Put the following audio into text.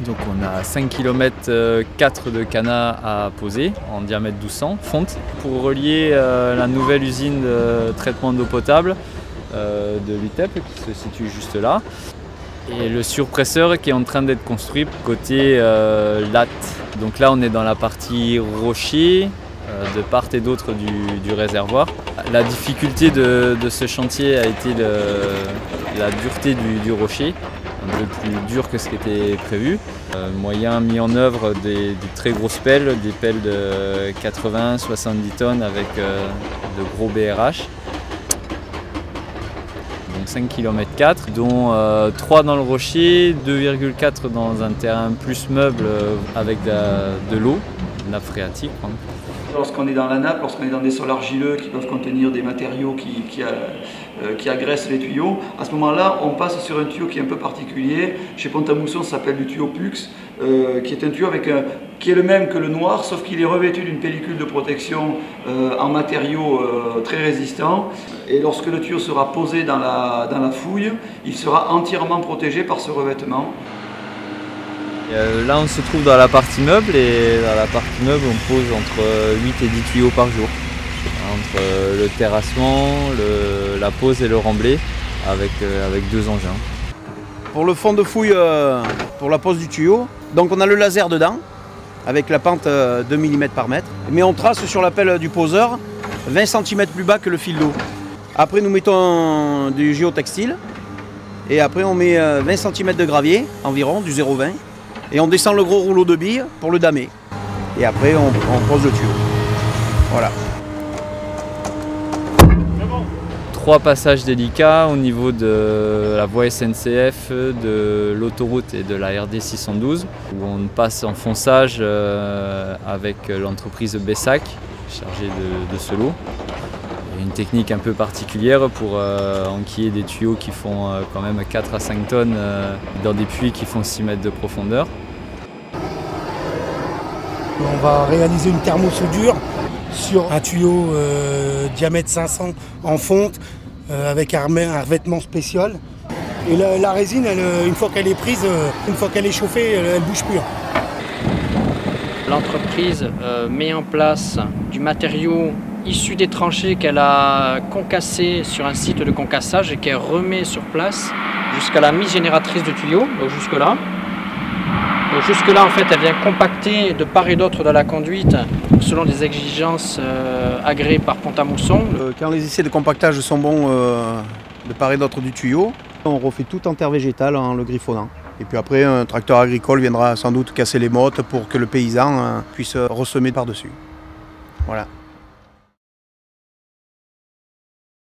Donc on a 5 km 4 de canal à poser en diamètre 1200, fonte, pour relier la nouvelle usine de traitement d'eau potable de l'UTEP qui se situe juste là. Et le surpresseur qui est en train d'être construit côté latte. Donc là on est dans la partie rocher de part et d'autre du réservoir. La difficulté de ce chantier a été la dureté du rocher, un peu plus dur que ce qui était prévu. Moyen mis en œuvre des très grosses pelles, des pelles de 80-70 tonnes avec de gros BRH. 5 km 4, dont 3 dans le rocher, 2,4 dans un terrain plus meuble avec de l'eau, de nappe phréatique. Lorsqu'on est dans la nappe, lorsqu'on est dans des sols argileux qui peuvent contenir des matériaux qui agressent les tuyaux, à ce moment-là, on passe sur un tuyau qui est un peu particulier. Chez Pont-à-Mousson, ça s'appelle du tuyau PUX, qui est un tuyau qui est le même que le noir, sauf qu'il est revêtu d'une pellicule de protection en matériaux très résistants. Et lorsque le tuyau sera posé dans la fouille, il sera entièrement protégé par ce revêtement. Là on se trouve dans la partie meuble et dans la partie meuble on pose entre 8 et 10 tuyaux par jour. Entre le terrassement, la pose et le remblai avec 2 engins. Pour le fond de fouille, pour la pose du tuyau, donc on a le laser dedans avec la pente 2 mm par mètre. Mais on trace sur la pelle du poseur 20 cm plus bas que le fil d'eau. Après nous mettons du géotextile et après on met 20 cm de gravier environ, du 0,20. Et on descend le gros rouleau de billes pour le damer. Et après, on pose le tuyau. Voilà. 3 passages délicats au niveau de la voie SNCF, de l'autoroute et de la RD 612, où on passe en fonçage avec l'entreprise Bessac, chargée de ce lot. Une technique un peu particulière pour enquiller des tuyaux qui font quand même 4 à 5 tonnes dans des puits qui font 6 mètres de profondeur. On va réaliser une thermosoudure sur un tuyau diamètre 500 en fonte avec un revêtement spécial. Et la résine, une fois qu'elle est prise, une fois qu'elle est chauffée, elle ne bouge plus. L'entreprise met en place du matériau issu des tranchées qu'elle a concassé sur un site de concassage et qu'elle remet sur place jusqu'à la mise génératrice de tuyaux, donc jusque-là. Donc jusque-là, en fait, elle vient compacter de part et d'autre de la conduite selon les exigences agréées par Pont-à-Mousson. Quand les essais de compactage sont bons de part et d'autre du tuyau, on refait tout en terre végétale en le griffonnant. Et puis après, un tracteur agricole viendra sans doute casser les mottes pour que le paysan puisse ressemer par-dessus. Voilà.